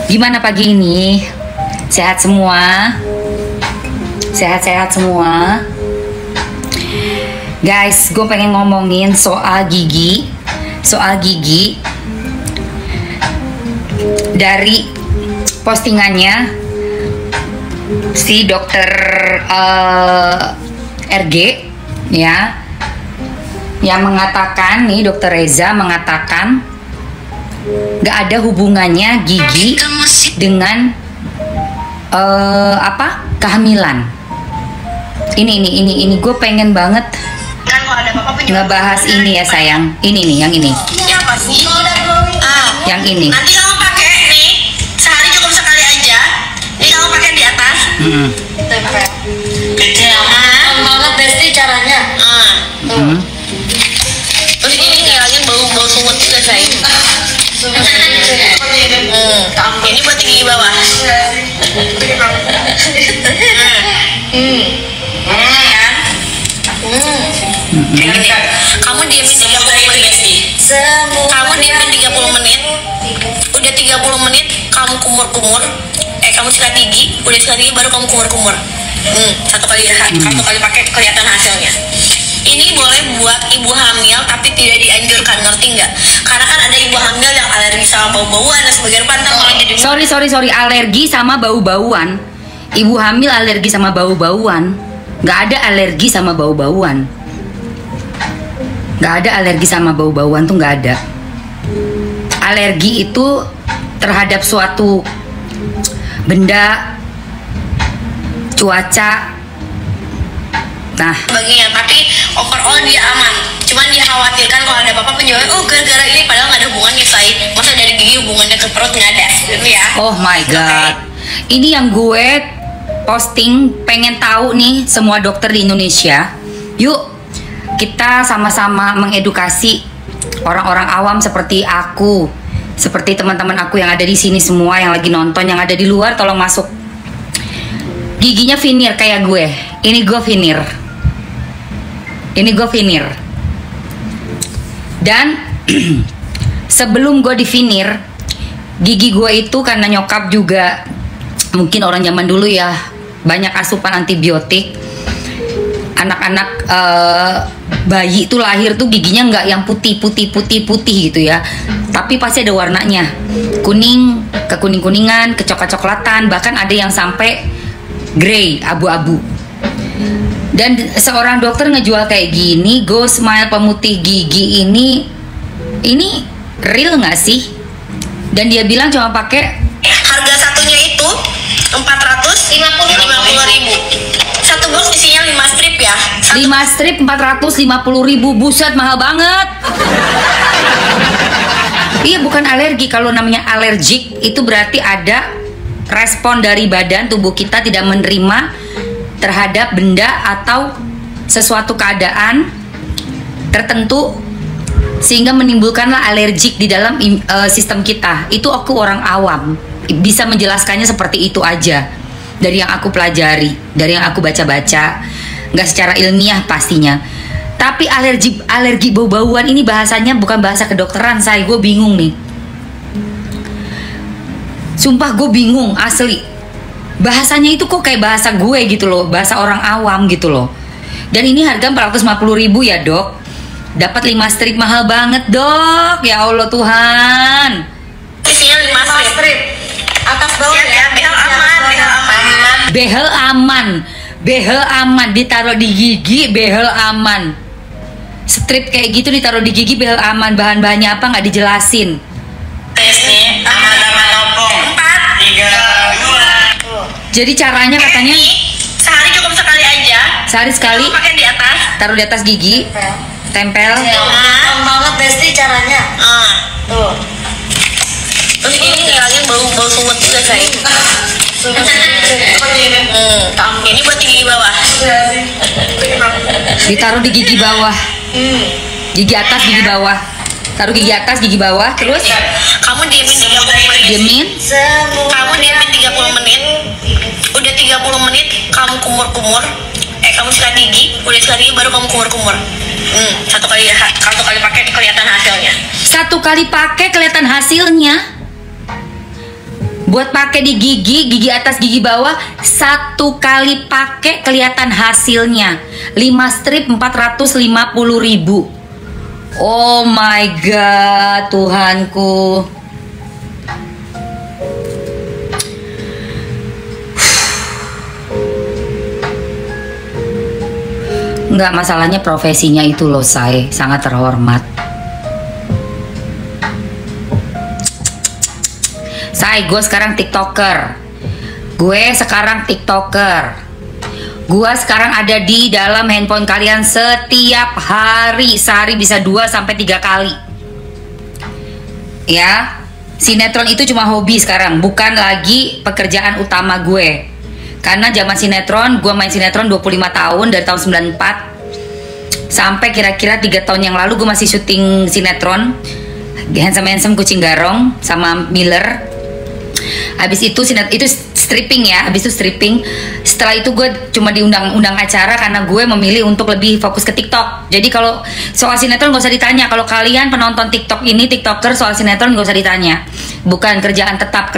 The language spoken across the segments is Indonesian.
Gimana pagi ini? Sehat semua? Sehat-sehat semua? Guys, gue pengen ngomongin soal gigi. Soal gigi dari postingannya si dokter RG ya, yang mengatakan nih, dokter Reza mengatakan nggak ada hubungannya gigi dengan kehamilan. Ini gue pengen banget ngebahas ini ya sayang. Ini nih, yang ini. Apa sih? Yang ini. Nanti kamu pakai nih, sehari cukup sekali aja. Ini kamu pakai di atas. Banget Besti caranya. Terus ini ngilangin bau sungut juga sayang. Ini buat gigi bawah. Ya. Kamu diemin 30 menit. Kamu diemin 30 menit. Udah 30 menit kamu kumur-kumur. Kamu sikat gigi. Udah sikat gigi baru kamu kumur-kumur. Satu kali pakai kelihatan hasilnya. Ini boleh buat ibu hamil tapi tidak dianjurkan, ngerti nggak? Karena kan ada ibu hamil yang alergi sama bau-bauan dan sebagian pantat malah jadi Sorry, alergi sama bau-bauan. Ibu hamil alergi sama bau-bauan. Nggak ada alergi sama bau-bauan. Nggak ada alergi sama bau-bauan tuh, nggak ada. Alergi itu terhadap suatu benda, cuaca, nah sebagainya, tapi overall dia aman. Cuman dikhawatirkan kalau ada apa-apa penjualnya, gara-gara ini, padahal nggak ada hubungannya say. Masa dari gigi hubungannya ke perut nggak ada, gitu ya? Oh my god, ini yang gue posting, pengen tahu nih semua dokter di Indonesia. Yuk kita sama-sama mengedukasi orang-orang awam seperti aku, seperti teman-teman aku yang ada di sini semua, yang lagi nonton, yang ada di luar, tolong masuk. Giginya veneer kayak gue. Ini gue veneer. Ini gue veneer. Dan sebelum gue di veneer, gigi gue itu karena nyokap juga mungkin orang zaman dulu ya, banyak asupan antibiotik. Anak-anak bayi itu lahir tuh giginya nggak yang putih gitu ya, tapi pasti ada warnanya, kuning, kekuning-kuningan, kecoklat-coklatan, bahkan ada yang sampai grey, abu-abu. Dan seorang dokter ngejual kayak gini, Go Smile pemutih gigi ini real nggak sih? Dan dia bilang cuma pakai, harga satunya itu 450.000. Satu box isinya 5 strip ya. 5 strip 450.000. Buset, mahal banget. Iya, bukan alergi. Kalau namanya alergik itu berarti ada respon dari badan tubuh kita tidak menerima terhadap benda atau sesuatu keadaan tertentu sehingga menimbulkanlah alergik di dalam sistem kita. Itu aku orang awam bisa menjelaskannya seperti itu aja, dari yang aku pelajari, dari yang aku baca-baca, nggak secara ilmiah pastinya. Tapi alergi bau-bauan ini bahasanya bukan bahasa kedokteran, gue bingung nih. Sumpah gue bingung asli. Bahasanya itu kok kayak bahasa gue gitu loh, bahasa orang awam gitu loh. Dan ini harga 450.000 ya dok. Dapat 5 strip, mahal banget dok. Ya Allah Tuhan. Isinya 5 strip. Atas bawah ya, behel aman. Behel aman, ditaruh di gigi, behel aman. Strip kayak gitu ditaruh di gigi, behel aman. Bahan-bahannya apa nggak dijelasin. Tes nih, aman lopong 4, 3, 2. Jadi caranya katanya sehari cukup sekali aja. Sehari sekali. Pakai di atas. Taruh di atas gigi. Tempel. Banget Besti caranya. Tuh. Terus ini ngilangin bau sungut juga sayang. Ini buat gigi bawah. Ditaruh di gigi bawah. Gigi atas, gigi bawah. Taruh gigi atas, gigi bawah, terus kamu diemin 30 menit. Kamu diemin 30 menit. Udah 30 menit kamu kumur-kumur. Kamu sikat gigi, udah sikat gigi baru kamu kumur-kumur. Satu kali pakai kelihatan hasilnya. Satu kali pakai kelihatan hasilnya. Buat pakai di gigi atas, gigi bawah, 1 kali pakai kelihatan hasilnya. 5 strip 450.000. Oh my god, Tuhanku. Enggak, masalahnya profesinya itu loh, saya sangat terhormat. Gue sekarang TikToker. Gue sekarang sekarang ada di dalam handphone kalian setiap hari. Sehari bisa 2 sampai 3 kali. Ya, sinetron itu cuma hobi sekarang, bukan lagi pekerjaan utama gue. Karena zaman sinetron, gue main sinetron 25 tahun, dari tahun 94 sampai kira-kira 3 tahun yang lalu gue masih syuting sinetron Handsome Kucing Garong sama Miller. Habis itu itu stripping ya, habis itu stripping. Setelah itu gue cuma diundang acara karena gue memilih untuk lebih fokus ke TikTok. Jadi kalau soal sinetron gak usah ditanya. Kalau kalian penonton TikTok ini, TikToker, soal sinetron gak usah ditanya. Bukan kerjaan tetap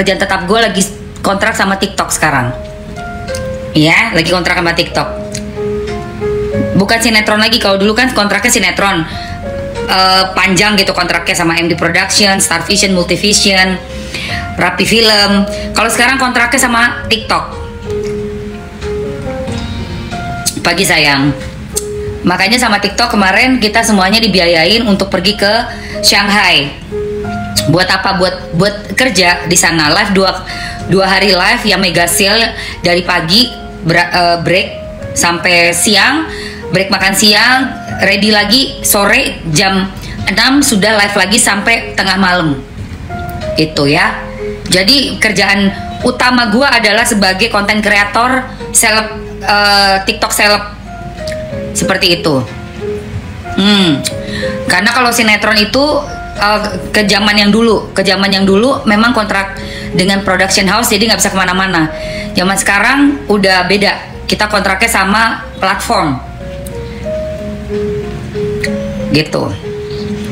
gue lagi kontrak sama TikTok sekarang. Ya, lagi kontrak sama TikTok. Bukan sinetron lagi. Kalau dulu kan kontraknya sinetron panjang gitu kontraknya sama MD Production, Star Vision, Multivision, Rapi Film. Kalau sekarang kontraknya sama TikTok. Pagi sayang. Makanya sama TikTok kemarin kita semuanya dibiayain untuk pergi ke Shanghai. Buat apa? Buat kerja di sana, live 2 hari live yang mega sale, dari pagi break sampai siang, break makan siang, ready lagi sore jam 6 sudah live lagi sampai tengah malam. Itu ya. Jadi kerjaan utama gue adalah sebagai konten kreator seleb, TikTok seleb, seperti itu. Karena kalau sinetron itu ke zaman yang dulu memang kontrak dengan production house, jadi nggak bisa kemana-mana. Zaman sekarang udah beda, kita kontraknya sama platform gitu.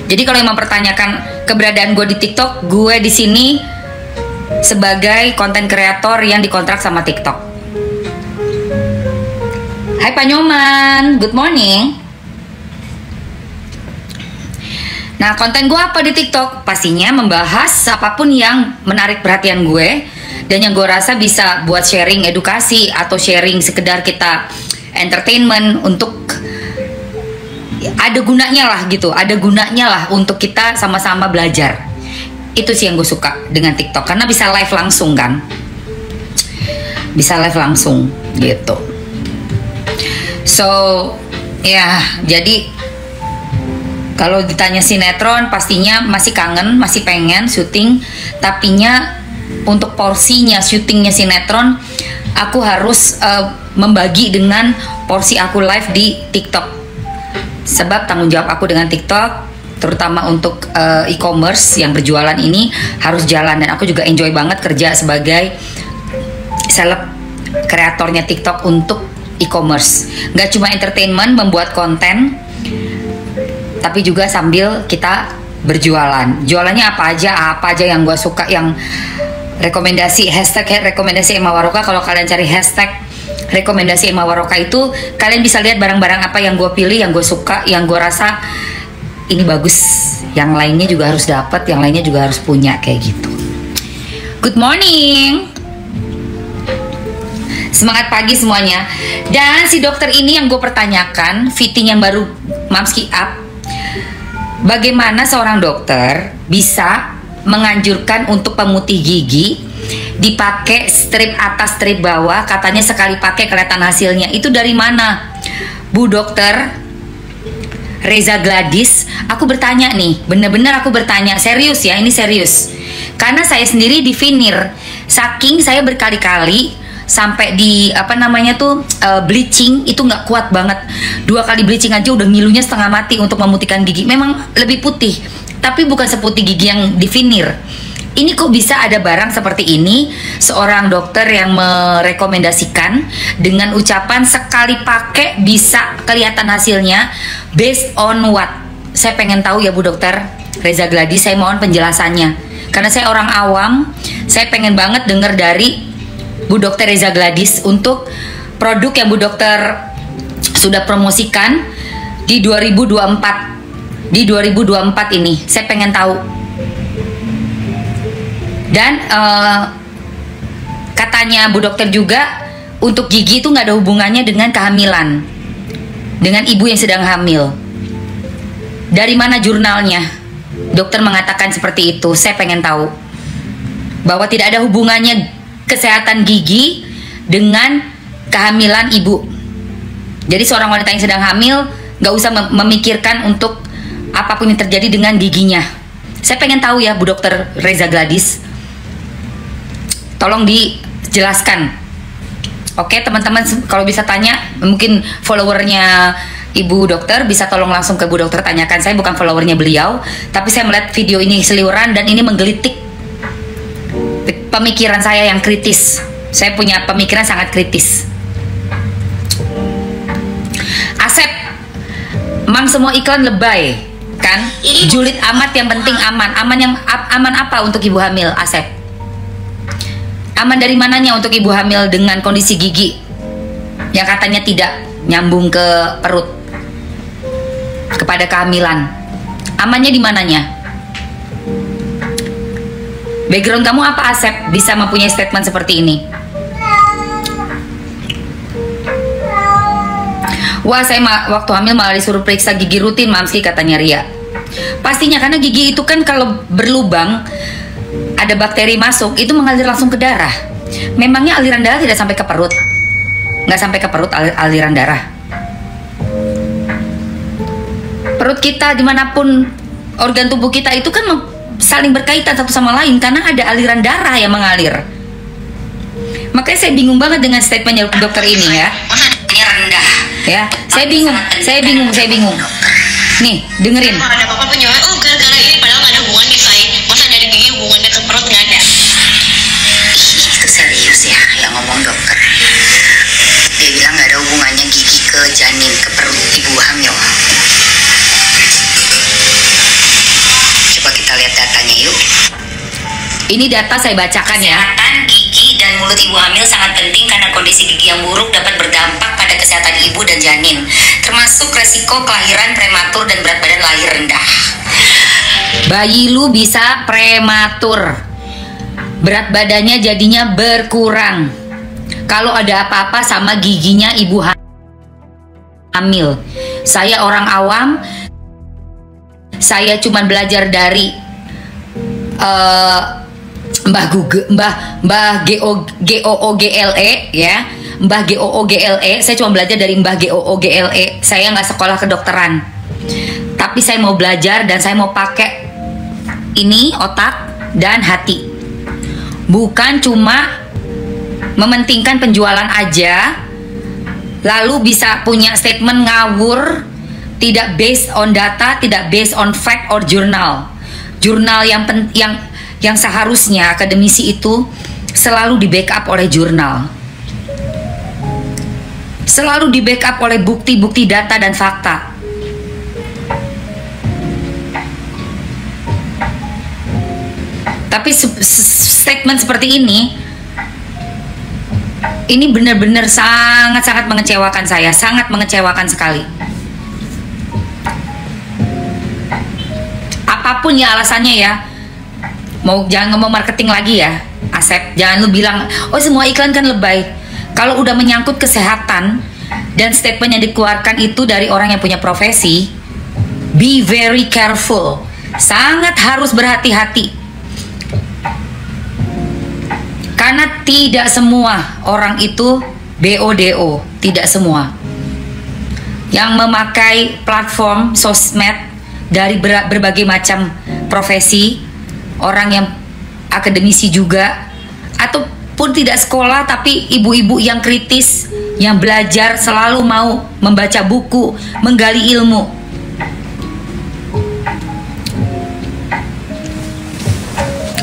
Jadi kalau yang mempertanyakan keberadaan gue di TikTok, gue di sini sebagai konten kreator yang dikontrak sama TikTok. Hai Pak Nyoman, good morning. Nah, konten gue apa di TikTok? Pastinya membahas apapun yang menarik perhatian gue dan yang gue rasa bisa buat sharing edukasi atau sharing sekedar kita entertainment, untuk ada gunanya lah gitu, ada gunanya lah untuk kita sama-sama belajar. Itu sih yang gue suka dengan TikTok, karena bisa live langsung kan, bisa live langsung gitu. So ya, jadi kalau ditanya sinetron, pastinya masih kangen, masih pengen syuting. Tapinya untuk porsinya syutingnya sinetron, aku harus membagi dengan porsi aku live di TikTok. Sebab tanggung jawab aku dengan TikTok, terutama untuk e-commerce yang berjualan ini, harus jalan. Dan aku juga enjoy banget kerja sebagai seleb kreatornya TikTok untuk e-commerce. Gak cuma entertainment, membuat konten, tapi juga sambil kita berjualan. Jualannya apa aja yang gue suka, yang rekomendasi, hashtag rekomendasi Emma Waroka. Kalau kalian cari hashtag rekomendasi Emma Waroka itu, kalian bisa lihat barang-barang apa yang gue pilih, yang gue suka, yang gue rasa ini bagus, yang lainnya juga harus dapat, yang lainnya juga harus punya, kayak gitu. Good morning, semangat pagi semuanya. Dan si dokter ini yang gue pertanyakan, fitting yang baru Mamski Up, bagaimana seorang dokter bisa menganjurkan untuk pemutih gigi dipakai strip atas strip bawah, katanya sekali pakai kelihatan hasilnya. Itu dari mana, Bu Dokter Reza Gladys? Aku bertanya nih, bener-bener aku bertanya, serius ya, ini serius. Karena saya sendiri di veneer, saking saya berkali-kali sampai di bleaching, itu nggak kuat banget. 2 kali bleaching aja udah ngilunya setengah mati untuk memutihkan gigi. Memang lebih putih, tapi bukan seputih gigi yang di veneer. Ini kok bisa ada barang seperti ini, seorang dokter yang merekomendasikan dengan ucapan sekali pakai bisa kelihatan hasilnya. Based on what? Saya pengen tahu ya Bu Dokter Reza Gladys, saya mohon penjelasannya. Karena saya orang awam, saya pengen banget dengar dari Bu Dokter Reza Gladys untuk produk yang Bu Dokter sudah promosikan di 2024. Di 2024 ini, saya pengen tahu. Dan katanya Bu Dokter juga untuk gigi itu nggak ada hubungannya dengan kehamilan, dengan ibu yang sedang hamil. Dari mana jurnalnya? Dokter mengatakan seperti itu. Saya pengen tahu bahwa tidak ada hubungannya kesehatan gigi dengan kehamilan ibu. Jadi seorang wanita yang sedang hamil nggak usah memikirkan untuk apapun yang terjadi dengan giginya. Saya pengen tahu ya Bu Dokter Reza Gladys, tolong dijelaskan. Oke teman-teman, kalau bisa tanya, mungkin followernya Ibu Dokter bisa tolong langsung ke Bu Dokter tanyakan. Saya bukan followernya beliau, tapi saya melihat video ini seliweran dan ini menggelitik pemikiran saya yang kritis. Saya punya pemikiran sangat kritis. Asep, mang semua iklan lebay kan? Julid amat, yang penting aman. Aman apa untuk ibu hamil, Asep? Aman dari mananya untuk ibu hamil dengan kondisi gigi yang katanya tidak nyambung ke perut kepada kehamilan? Amannya di mananya? Background kamu apa, Asep, bisa mempunyai statement seperti ini? Wah, saya waktu hamil malah disuruh periksa gigi rutin, Mamski, katanya Ria. Pastinya, karena gigi itu kan kalau berlubang ada bakteri masuk, itu mengalir langsung ke darah. Memangnya aliran darah tidak sampai ke perut? Nggak sampai ke perut aliran darah. Perut kita, dimanapun organ tubuh kita itu kan saling berkaitan satu sama lain karena ada aliran darah yang mengalir. Makanya saya bingung banget dengan statementnya dokter ini ya. Ini rendah. Ya, saya bingung. Nih, dengerin. Ada bapak penjual, oh gara-gara ini padahal nggak ada hubungannya, say. Masa dari gigi hubungannya ke perut nggak ada? Itu serius ya yang ngomong dokter. Dia bilang nggak ada hubungannya gigi ke janin, ke perut ibu hamil. Coba kita lihat datanya yuk. Ini data saya bacakan ya. Kesehatan gigi dan mulut ibu hamil sangat penting karena kondisi gigi yang buruk dapat berdampak pada kesehatan ibu dan janin, termasuk resiko kelahiran prematur dan berat badan lahir rendah. Bayi lu bisa prematur, berat badannya jadinya berkurang kalau ada apa-apa sama giginya ibu hamil. Saya orang awam, saya cuma belajar dari Mbah GOOGLE ya, Mbah GOOGLE. Saya cuma belajar dari Mbah GOOGLE. Saya nggak sekolah kedokteran, tapi saya mau belajar dan saya mau pakai ini otak dan hati, bukan cuma mementingkan penjualan aja lalu bisa punya statement ngawur, tidak based on data, tidak based on fact or jurnal yang seharusnya akademisi itu selalu di backup oleh jurnal, selalu di backup oleh bukti-bukti data dan fakta. Tapi statement seperti ini benar-benar sangat-sangat mengecewakan saya, sangat mengecewakan sekali. Apapun ya alasannya ya, jangan ngomong marketing lagi ya, Asep. Jangan lu bilang, oh semua iklan kan lebay. Kalau udah menyangkut kesehatan dan statement yang dikeluarkan itu dari orang yang punya profesi, be very careful. Sangat harus berhati-hati. Karena tidak semua orang itu BODO, tidak semua. Yang memakai platform sosmed dari berbagai macam profesi, orang yang akademisi juga, ataupun tidak sekolah tapi ibu-ibu yang kritis, yang belajar, selalu mau membaca buku, menggali ilmu.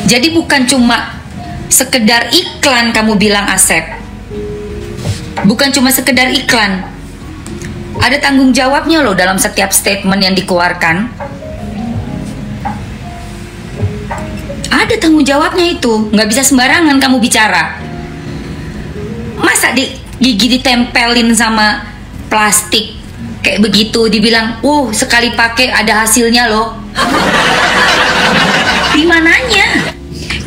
Jadi bukan cuma sekedar iklan kamu bilang, Asep. Bukan cuma sekedar iklan. Ada tanggung jawabnya loh dalam setiap statement yang dikeluarkan. Ada tanggung jawabnya itu. Nggak bisa sembarangan kamu bicara. Masa gigi ditempelin sama plastik kayak begitu, dibilang, sekali pakai ada hasilnya loh. Di mananya?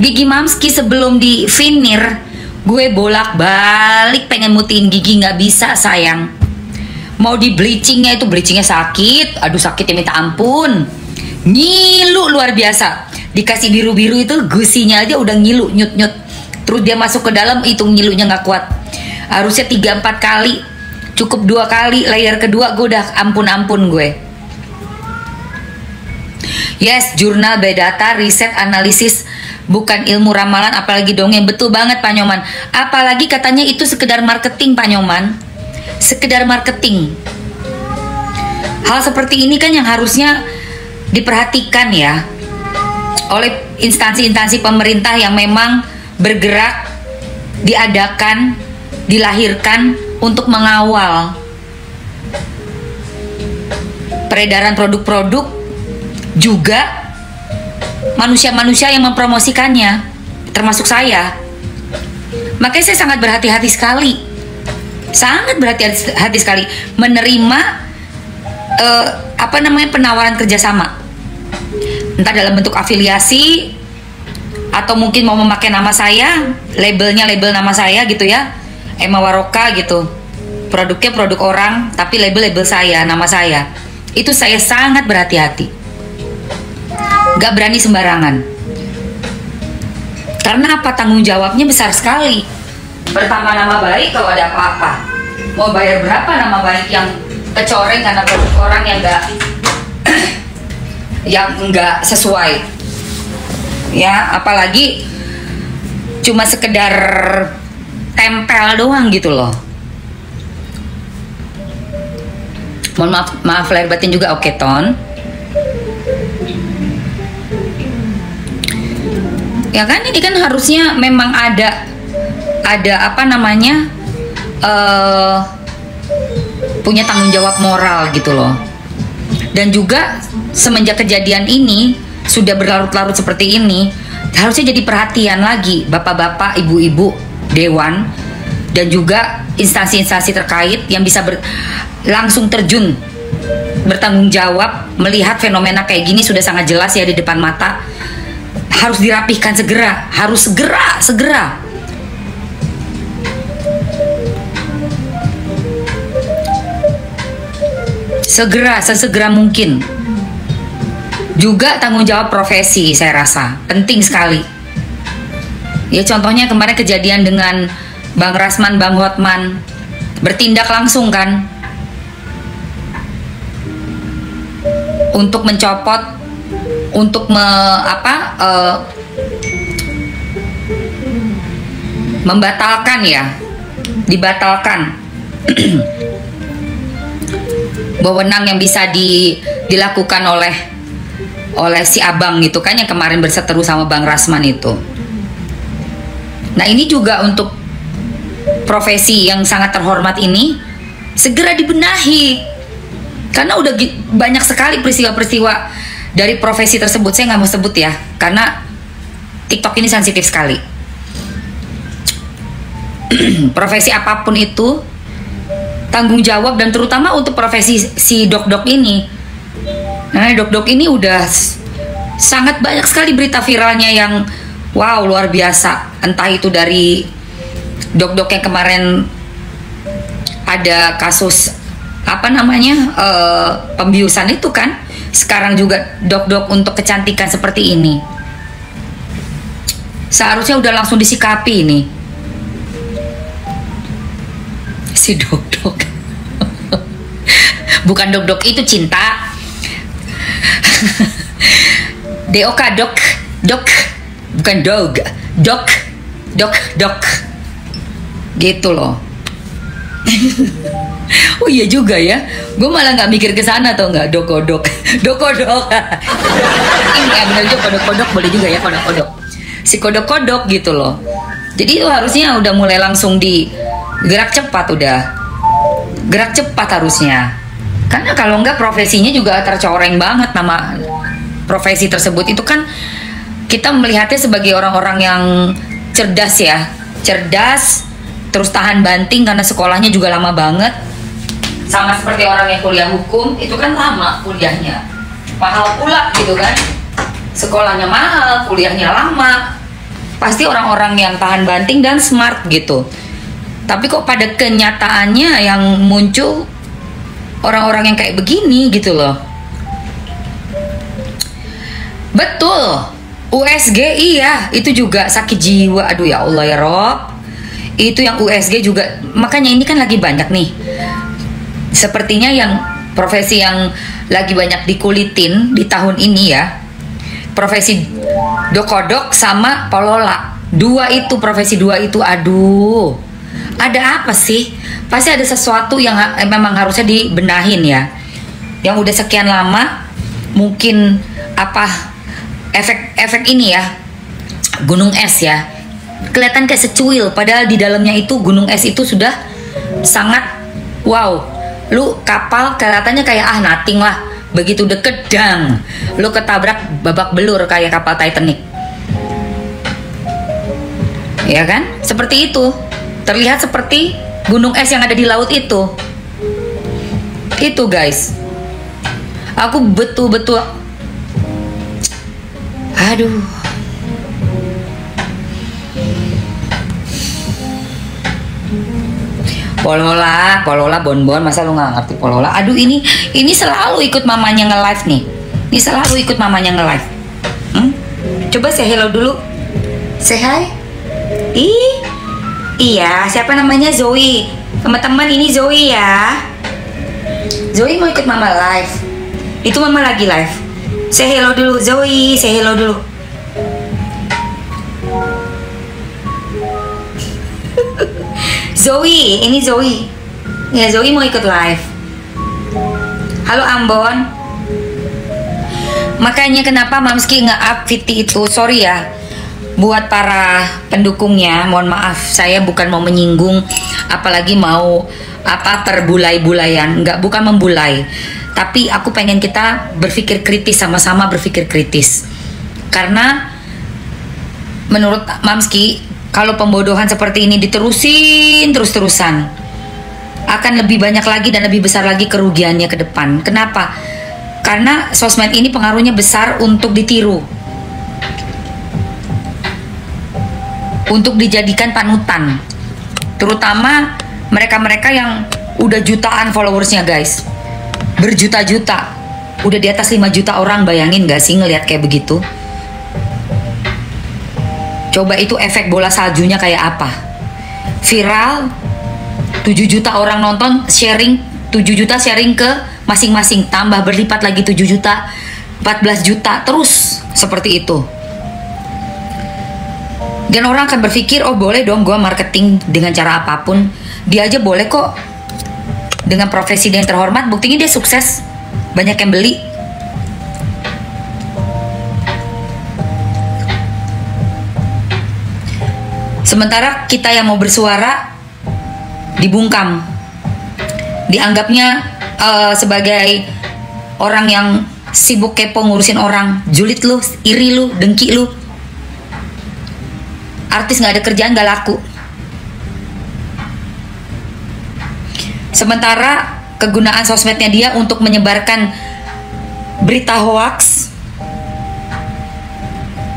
Gigi Mamski sebelum di veneer, gue bolak-balik pengen mutiin gigi, nggak bisa sayang. Mau di bleachingnya itu bleachingnya sakit, aduh sakitnya minta ampun. Ngilu luar biasa. Dikasih biru-biru itu gusinya aja udah ngilu nyut-nyut. Terus dia masuk ke dalam itu ngilunya nggak kuat. Harusnya 3-4 kali, cukup 2 kali. Layer kedua gue udah ampun-ampun gue. Yes, jurnal bedata, riset, analisis, bukan ilmu ramalan, apalagi dongeng. Betul banget Pak Nyoman. Apalagi katanya itu sekedar marketing Pak Nyoman. Sekedar marketing. Hal seperti ini kan yang harusnya diperhatikan ya oleh instansi-instansi pemerintah yang memang bergerak, diadakan, dilahirkan untuk mengawal peredaran produk-produk, juga manusia-manusia yang mempromosikannya, termasuk saya. Makanya saya sangat berhati-hati sekali, sangat berhati-hati sekali menerima penawaran kerjasama, entah dalam bentuk afiliasi atau mungkin mau memakai nama saya, label nama saya gitu ya, Emma Waroka gitu, produknya produk orang tapi label saya, nama saya. Itu saya sangat berhati-hati, gak berani sembarangan. Karena apa? Tanggung jawabnya besar sekali. Pertama, nama baik kalau ada apa-apa. Mau bayar berapa nama baik yang kecoreng karena produk orang yang nggak sesuai. Ya, apalagi cuma sekedar tempel doang gitu loh. Mohon maaf lahir batin juga. Oke, Ton. Ya kan, ini kan harusnya memang ada punya tanggung jawab moral gitu loh. Dan juga semenjak kejadian ini sudah berlarut-larut seperti ini, harusnya jadi perhatian lagi bapak-bapak, ibu-ibu, dewan, dan juga instansi-instansi terkait yang bisa langsung terjun, bertanggung jawab melihat fenomena kayak gini sudah sangat jelas ya di depan mata. Harus dirapihkan segera, harus segera. Sesegera mungkin. Juga tanggung jawab profesi saya rasa penting sekali. Ya contohnya kemarin kejadian dengan Bang Rasman, Bang Hotman bertindak langsung kan untuk mencopot, untuk membatalkan ya, dibatalkan wewenang yang bisa dilakukan oleh si abang gitu kan, yang kemarin berseteru sama Bang Rasman itu. Nah ini juga untuk profesi yang sangat terhormat ini segera dibenahi, karena udah banyak sekali peristiwa-peristiwa dari profesi tersebut. Saya nggak mau sebut ya, karena TikTok ini sensitif sekali. Profesi apapun itu tanggung jawab, dan terutama untuk profesi si dok-dok ini. Nah, dok-dok ini udah sangat banyak sekali berita viralnya yang wow, luar biasa. Entah itu dari dok-dok yang kemarin ada kasus pembiusan itu kan, sekarang juga dok-dok untuk kecantikan seperti ini. Seharusnya udah langsung disikapi ini si dok-dok. Bukan dok-dok itu cinta. DOK, dok, bukan dog, dok gitu loh. Oh iya juga ya, gue malah nggak mikir ke sana atau nggak, dokodok. Ini ya bener juga, kodok boleh juga ya, kodok si kodok gitu loh. Jadi itu harusnya udah mulai langsung gerak cepat harusnya, karena kalau nggak profesinya juga tercoreng banget. Nama profesi tersebut itu kan kita melihatnya sebagai orang-orang yang cerdas ya, cerdas, terus tahan banting karena sekolahnya juga lama banget. Sama seperti orang yang kuliah hukum, itu kan lama kuliahnya, mahal pula gitu kan. Sekolahnya mahal, kuliahnya lama. Pasti orang-orang yang tahan banting dan smart gitu. Tapi kok pada kenyataannya yang muncul orang-orang yang kayak begini gitu loh. Betul, USG iya, itu juga sakit jiwa. Aduh ya Allah ya Rob. Itu yang USG juga, makanya ini kan lagi banyak nih. Sepertinya yang profesi yang lagi banyak dikulitin di tahun ini ya, profesi dokodok sama polola. Profesi dua itu, aduh. Ada apa sih? Pasti ada sesuatu yang memang harusnya dibenahin ya. Yang udah sekian lama, mungkin apa efek ini ya, gunung es ya, kelihatan kayak secuil, padahal di dalamnya itu gunung es itu sudah sangat wow. Lu kapal kelihatannya kayak nothing lah, begitu deket dang, lu ketabrak babak belur kayak kapal Titanic, ya kan? Seperti itu, terlihat seperti gunung es yang ada di laut itu guys. Aku betul-betul, aduh. Polola bonbon, masa lu nggak ngerti polola? Aduh, ini selalu ikut mamanya nge-live nih. Ini selalu ikut mamanya nge-live. Coba say hello dulu. Say hi. Iya, siapa namanya? Zoe. Teman-teman, ini Zoe ya. Zoe mau ikut mama live. Itu mama lagi live. Say hello dulu, Zoe. Say hello dulu. Zoe, ini Zoe. Ya, Zoe mau ikut live. Halo Ambon. Makanya kenapa Mamski nge-up Fiti itu, sorry ya buat para pendukungnya, mohon maaf, saya bukan mau menyinggung, apalagi mau terbulai-bulayan, bukan membulai, tapi aku pengen kita berpikir kritis, sama-sama berpikir kritis. Karena menurut Mamski, kalau pembodohan seperti ini diterusin terus-terusan, akan lebih banyak lagi dan lebih besar lagi kerugiannya ke depan. Kenapa? Karena sosmed ini pengaruhnya besar untuk ditiru, untuk dijadikan panutan, terutama mereka-mereka yang udah jutaan followersnya guys, berjuta-juta, udah di atas 5 juta orang. Bayangin gak sih ngelihat kayak begitu? Coba itu efek bola saljunya kayak apa? Viral, 7 juta orang nonton, sharing, 7 juta sharing ke masing-masing, tambah berlipat lagi 7 juta, 14 juta, terus seperti itu. Dan orang akan berpikir, oh boleh dong gue marketing dengan cara apapun. Dia aja boleh kok dengan profesi dia yang terhormat, buktinya dia sukses, banyak yang beli. Sementara kita yang mau bersuara dibungkam, dianggapnya sebagai orang yang sibuk kepo ngurusin orang, julid lu, iri lu, dengki lu. Artis nggak ada kerjaan, nggak laku. Sementara kegunaan sosmednya dia untuk menyebarkan berita hoax,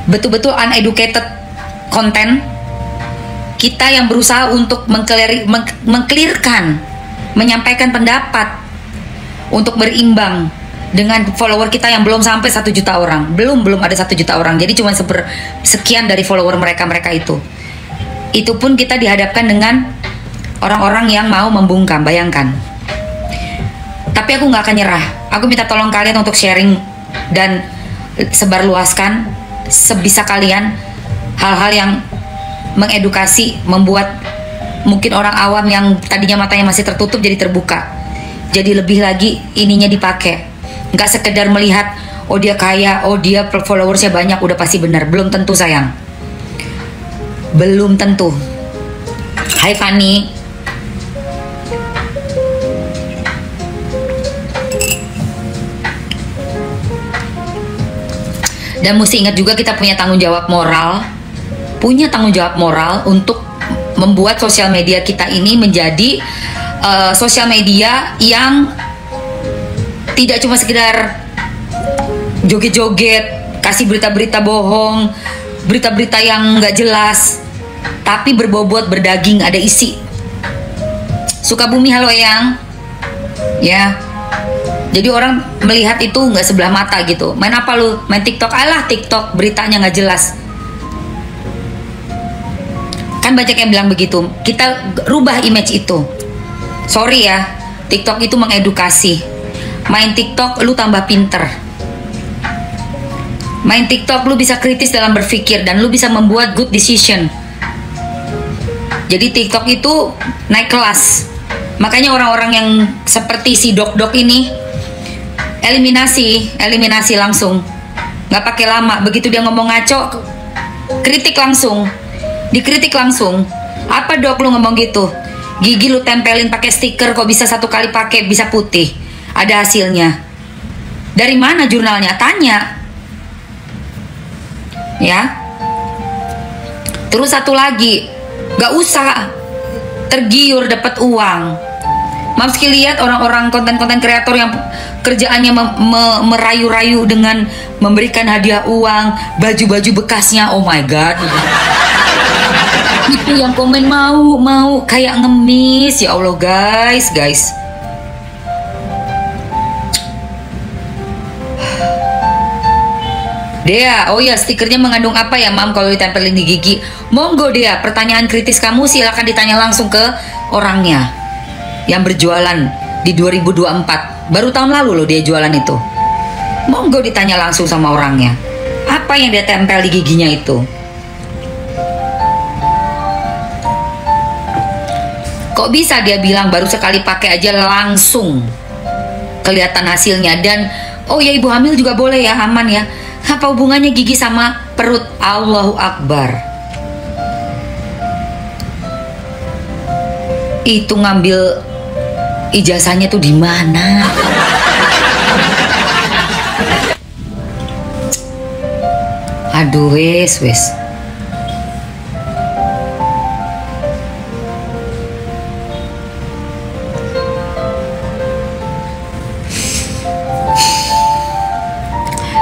betul-betul uneducated konten. Kita yang berusaha untuk mengklirkan, menyampaikan pendapat untuk berimbang dengan follower kita yang belum sampai 1 juta orang, belum ada 1 juta orang, jadi cuma sekian dari follower mereka itu. Itu pun kita dihadapkan dengan orang-orang yang mau membungkam, bayangkan. Tapi aku nggak akan nyerah. Aku minta tolong kalian untuk sharing dan sebarluaskan sebisa kalian hal-hal yang mengedukasi, membuat mungkin orang awam yang tadinya matanya masih tertutup jadi terbuka, jadi lebih lagi ininya dipakai. Nggak sekedar melihat, oh dia kaya, oh dia followersnya banyak, udah pasti benar. Belum tentu sayang, belum tentu. Hai Fanny. Dan mesti ingat juga kita punya tanggung jawab moral. Punya tanggung jawab moral untuk membuat sosial media kita ini menjadi sosial media yang tidak cuma sekedar joget-joget, kasih berita-berita bohong, berita-berita yang nggak jelas, tapi berbobot, berdaging, ada isi. Sukabumi, halo Eyang. Ya. Jadi orang melihat itu nggak sebelah mata gitu. Main apa lu? Main TikTok? Alah TikTok, beritanya nggak jelas. Kan banyak yang bilang begitu. Kita rubah image itu. Sorry ya, TikTok itu mengedukasi. Main TikTok lu tambah pinter. Main TikTok lu bisa kritis dalam berpikir dan lu bisa membuat good decision. Jadi TikTok itu naik kelas. Makanya orang-orang yang seperti si Dok ini eliminasi langsung, nggak pakai lama. Begitu dia ngomong ngaco, kritik langsung, dikritik langsung. Apa Dok lu ngomong gitu? Gigi lu tempelin pakai stiker kok bisa satu kali pakai bisa putih, ada hasilnya. Dari mana jurnalnya? Tanya. Ya. Terus satu lagi, nggak usah tergiur dapat uang. Mamski lihat orang-orang konten-konten kreator yang kerjaannya merayu-rayu dengan memberikan hadiah uang, baju-baju bekasnya. Oh my god. Itu yang komen mau kayak ngemis. Ya Allah guys. Dea, oh ya stikernya mengandung apa ya Mam kalau ditempelin di gigi? Monggo Dea, pertanyaan kritis kamu silakan ditanya langsung ke orangnya yang berjualan di 2024. Baru tahun lalu loh dia jualan itu. Monggo ditanya langsung sama orangnya. Apa yang dia tempel di giginya itu? Kok bisa dia bilang baru sekali pakai aja langsung kelihatan hasilnya? Dan oh ya ibu hamil juga boleh ya, aman ya. Apa hubungannya gigi sama perut? Allahu Akbar. Itu ngambil ijazahnya tuh di mana? Aduh wes.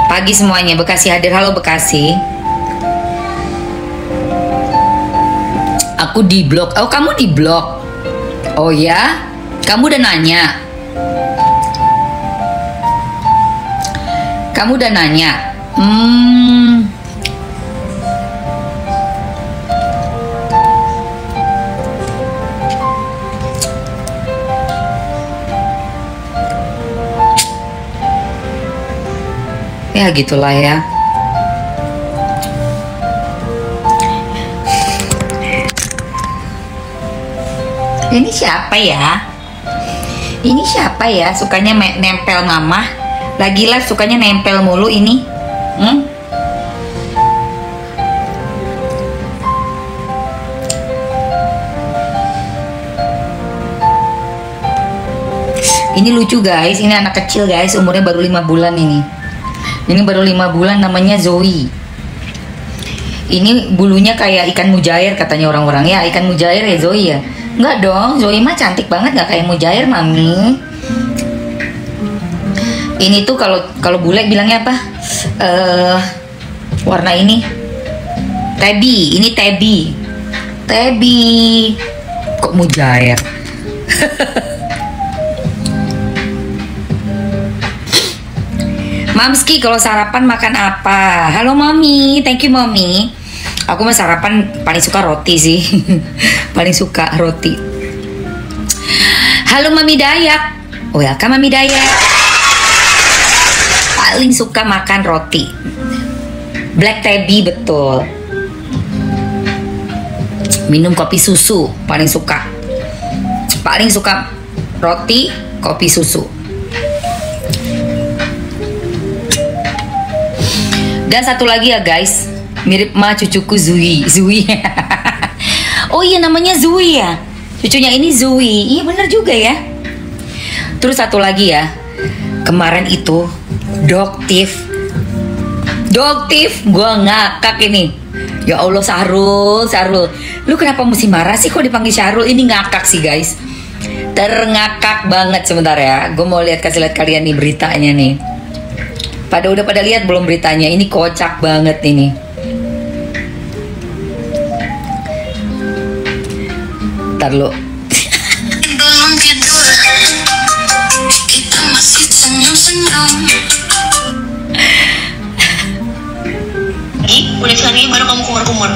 Pagi semuanya, Bekasi hadir. Halo Bekasi. Aku di blok. Oh kamu di blok. Oh ya. Kamu udah nanya. Ya gitulah ya. Ini siapa ya? Ini siapa ya sukanya nempel mama? Lagi live sukanya nempel mulu ini. Ini lucu guys, ini anak kecil guys, umurnya baru 5 bulan ini. Ini baru 5 bulan, namanya Zoe. Ini bulunya kayak ikan mujair katanya orang-orang. Ya ikan mujair ya Zoe ya. Enggak dong, Zoe mah cantik banget, nggak kayak mujair mami. Ini tuh kalau bule bilangnya apa? Warna ini Tabby, ini Tabby. Kok mujair? Mamski kalau sarapan makan apa? Halo mami, thank you mami. Aku mah sarapan paling suka roti sih. Paling suka roti. Halo Mami Dayak. Welcome Mami Dayak. Paling suka makan roti. Black Tabby betul. Minum kopi susu paling suka. Paling suka roti, kopi susu. Dan satu lagi ya guys, mirip ma cucuku Zui. Oh iya namanya Zui ya. Cucunya ini Zui. Iya bener juga ya. Terus satu lagi ya. Kemarin itu Doktif Doktif, gue ngakak ini. Ya Allah, Syahrul, lu kenapa mesti marah sih kok dipanggil Syahrul? Ini ngakak sih guys, terngakak banget. Sebentar ya, gue mau kasih lihat kalian nih beritanya nih. Udah pada lihat belum beritanya? Ini kocak banget ini. Ntar lo. Belum tidur, kita masih senyum-senyum. Udah sekali baru kamu kumur-kumur.